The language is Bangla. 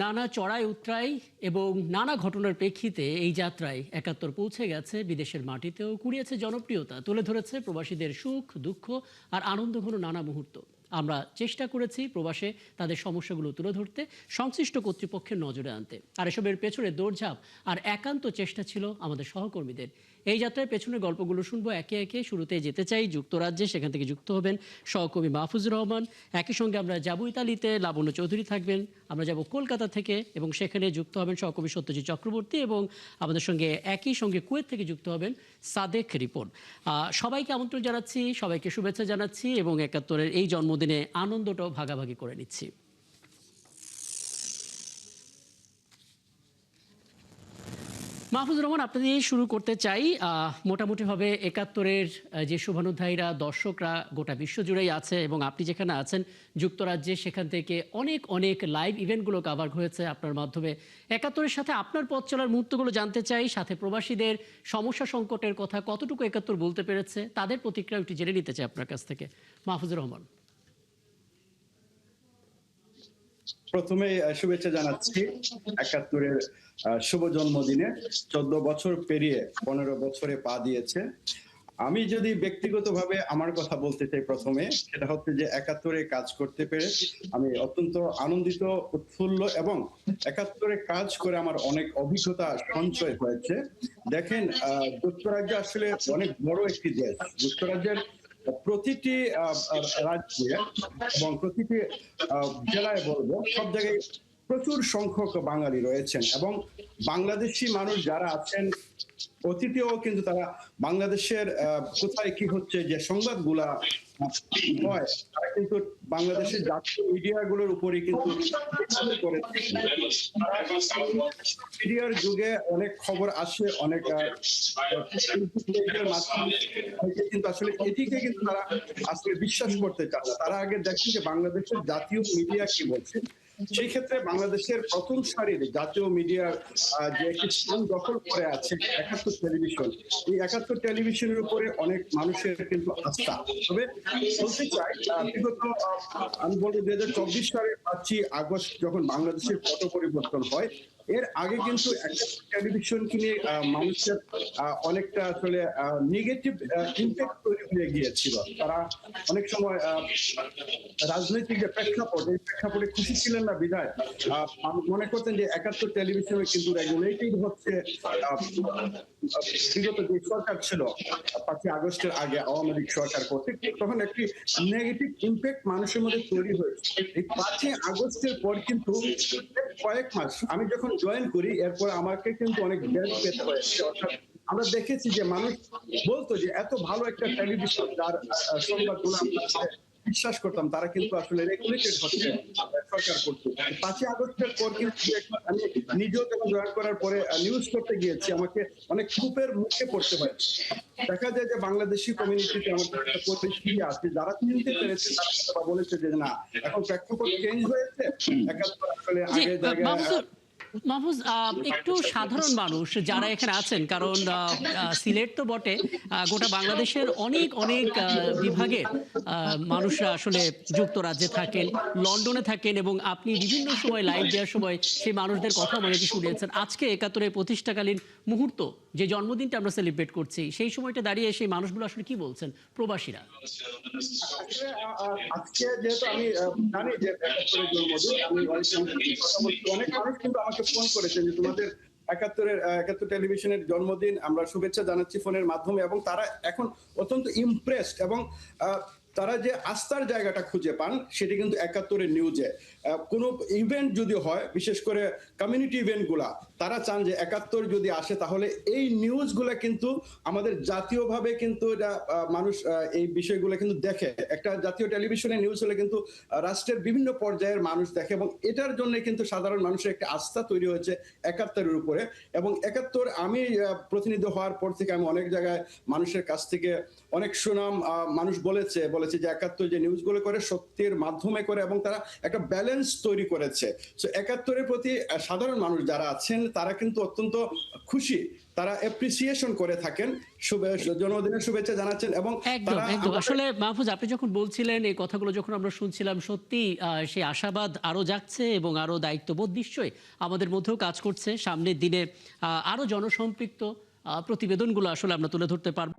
নানা চড়াই উতরাই এবং নানা ঘটনার প্রেক্ষিতে এই যাত্রায় ৭১ পৌঁছে গেছে, বিদেশের মাটিতেও কুড়িয়েছে জনপ্রিয়তা, তুলে ধরেছে প্রবাসীদের সুখ দুঃখ আর আনন্দঘন নানা মুহূর্ত। আমরা চেষ্টা করেছি প্রবাসে তাদের সমস্যাগুলো তুলে ধরতে, সংশ্লিষ্ট কর্তৃপক্ষের নজরে আনতে। আর এসবের পেছনে দৌড়ঝাঁপ আর একান্ত চেষ্টা ছিল আমাদের সহকর্মীদের। এই যাত্রায় পেছনের গল্পগুলো শুনবো একে একে। শুরুতে যেতে চাই যুক্তরাজ্যে, সেখান থেকে যুক্ত হবেন সহকর্মী মাহফুজুর রহমান। একই সঙ্গে আমরা যাবো ইতালিতে, লাবণ্য চৌধুরী থাকবেন। আমরা যাব কলকাতা থেকে এবং সেখানে যুক্ত হবেন সহকর্মী সত্যজিৎ চক্রবর্তী, এবং আমাদের সঙ্গে একই সঙ্গে কুয়েত থেকে যুক্ত হবেন সাদেক রিপন। সবাইকে আমন্ত্রণ জানাচ্ছি, সবাইকে শুভেচ্ছা জানাচ্ছি এবং ৭১-এর এই জন্মদিনে আনন্দটাও ভাগাভাগি করে নিচ্ছি। মাহফুজুর রহমান, আপনি দিয়ে শুরু করতে চাই। মোটামুটিভাবে ৭১-এর যে শুভানুধ্যায়ীরা, দর্শকরা গোটা বিশ্বজুড়েই আছে এবং আপনি যেখানে আছেন যুক্তরাজ্যে, সেখান থেকে অনেক অনেক লাইভ ইভেন্টগুলো কাভার হয়েছে আপনার মাধ্যমে। ৭১-এর সাথে আপনার পথ চলার মুহূর্তগুলো জানতে চাই, সাথে প্রবাসীদের সমস্যা সংকটের কথা কতটুকু ৭১ বলতে পেরেছে, তাদের প্রতিক্রিয়া একটু জেনে নিতে চাই আপনার কাছ থেকে। মাহফুজুর রহমান। প্রথমে শুভেচ্ছা জানাচ্ছি ৭১-এর শুভ জন্মদিনে। ১৪ বছর পেরিয়ে ১৫ বছরে পা দিয়েছে। আমি যদি ব্যক্তিগতভাবে আমার কথা বলতে চাই, প্রথমে সেটা হচ্ছে যে ৭১-এ কাজ করতে পেরে আমি অত্যন্ত আনন্দিত, উৎফুল্ল, এবং ৭১-এ কাজ করে আমার অনেক অভিজ্ঞতা সঞ্চয় হয়েছে। দেখেন, যুক্তরাজ্য আসলে অনেক বড় একটি দেশ। যুক্তরাজ্যের প্রতিটি রাজ্যে এবং প্রতিটি জেলায়, বলবো সব জায়গায় প্রচুর সংখ্যক বাঙালি রয়েছেন, এবং বাংলাদেশি মানুষ যারা আছেন অতীতেও কিন্তু তারা বাংলাদেশের কোথায় কি হচ্ছে যে সংবাদগুলা হয়, তারা কিন্তু বাংলাদেশের জাতীয় মিডিয়াগুলোর উপরই কিন্তু মিডিয়ার যুগে অনেক খবর আসে, অনেক কিন্তু আসলে এটিকে কিন্তু তারা আসলে বিশ্বাস করতে চান না। তারা আগে দেখেন যে বাংলাদেশের জাতীয় মিডিয়া কি বলছে। সেই ক্ষেত্রে বাংলাদেশের প্রথম সারির জাতীয় মিডিয়ার যে একটি স্থান দখল করে আছে ৭১ টেলিভিশন, এই ৭১ টেলিভিশনের উপরে অনেক মানুষের কিন্তু আস্থা। তবে বলতে চাই, বিগত আমি বলবো ২০২৪ সালের ৫ই আগস্ট যখন বাংলাদেশের পট পরিবর্তন হয়, এর আগে কিন্তু ৭১ টেলিভিশনকে নিয়ে মানুষের অনেকটা আসলে নেগেটিভ ইম্প্যাক্ট তৈরি হয়ে গিয়েছিল। তারা অনেক সময় রাজনৈতিক যে প্রেক্ষাপট, এই প্রেক্ষাপটে খুশি ছিলেন না বিধায় মনে করতেন যে ৭১ টেলিভিশনে কিন্তু রেগুলেটেড হচ্ছে বিগত যে সরকার ছিল ৫ই আগস্টের আগে আওয়ামী লীগ সরকার কর্তৃক, তখন একটি নেগেটিভ ইম্প্যাক্ট মানুষের মধ্যে তৈরি হয়েছে। এই ৫ই আগস্টের পর কিন্তু কয়েক মাস আমি যখন জয়েন করি, এরপর আমাকে কিন্তু অনেক ব্যাড পেতে হয়েছে। অর্থাৎ আমরা দেখেছি যে মানুষ বলতো যে এত ভালো একটা টেলিভিশন, যার সংবাদগুলো বিশ্বাস করতাম, তারা কিন্তু আসলে রেগুলেটেড হচ্ছে সরকার কর্তৃক। ৫ই আগস্টের পর কিন্তু আমি নিজেও যখন জয়েন করার পরে নিউজ করতে গিয়েছি, আমাকে অনেক খুপের মুখে পড়তে হয়েছে। দেখা যায় যে বাংলাদেশি কমিউনিটিতে আমাদের একটা পরিস্থিতি আছে, যারা চিনতে পেরেছে তারা বলেছে যে না, এখন প্রেক্ষাপট চেঞ্জ হয়েছে, ৭১ আসলে আগের জায়গায়। মাহফুজ, একটু সাধারণ মানুষ যারা এখানে আছেন, কারণ সিলেট তো বটে, গোটা বাংলাদেশের অনেক অনেক বিভাগের মানুষরা আসলে যুক্তরাজ্যে থাকেন, লন্ডনে থাকেন, এবং আপনি বিভিন্ন সময় লাইভ দেওয়ার সময় সেই মানুষদের কথা আমাদেরকে শুনিয়েছেন। আজকে ৭১-এর প্রতিষ্ঠাকালীন মুহূর্ত, যে জন্মদিনটা আমরা সেলিব্রেট করছি, সেই সময়টা দাঁড়িয়ে সেই মানুষগুলো আসলে কি বলছেন প্রবাসীরা? আজকে যেহেতু আমি জানি যে ৭১-এর জন্মদিন, আমি অনেক মানুষ কিন্তু আমাকে ফোন করেছেন যে তোমাদের ৭১ টেলিভিশনের জন্মদিন, আমরা শুভেচ্ছা জানাচ্ছি ফোনের মাধ্যমে, এবং তারা এখন অত্যন্ত ইমপ্রেসড, এবং তারা যে আস্থার জায়গাটা খুঁজে পান সেটি কিন্তু ৭১-এর নিউজে। কোনো ইভেন্ট যদি হয়, বিশেষ করে কমিউনিটি ইভেন্টগুলা, তারা চান যে ৭১ যদি আসে তাহলে এই নিউজগুলা কিন্তু আমাদের জাতীয়ভাবে কিন্তু এটা মানুষ এই বিষয়গুলো কিন্তু দেখে। একটা জাতীয় টেলিভিশনে নিউজ হলে কিন্তু রাষ্ট্রের বিভিন্ন পর্যায়ের মানুষ দেখে, এবং এটার জন্য কিন্তু সাধারণ মানুষের একটা আস্থা তৈরি হয়েছে ৭১-এর উপরে। এবং ৭১ আমি প্রতিনিধি হওয়ার পর থেকে আমি অনেক জায়গায় মানুষের কাছ থেকে অনেক সুনাম মানুষ বলেছে যে ৭১ যে নিউজগুলো করে সত্যের মাধ্যমে করে, এবং তারা একটা ব্যালেন্স চ্যালেঞ্জ তৈরি করেছে। সো ৭১-এর প্রতি সাধারণ মানুষ যারা আছেন তারা কিন্তু অত্যন্ত খুশি, তারা অ্যাপ্রিসিয়েশন করে থাকেন, জন্মদিনের শুভেচ্ছা জানাচ্ছেন এবং একদম তারা একদম আসলে মাহফুজ, আপনি যখন বলছিলেন এই কথাগুলো যখন আমরা শুনছিলাম, সত্যি সেই আশাবাদ আরো জাগছে এবং আরো দায়িত্ববোধ নিশ্চয়ই আমাদের মধ্যেও কাজ করছে। সামনের দিনে আরো জনসম্পৃক্ত প্রতিবেদনগুলো আসলে আমরা তুলে ধরতে পারবো।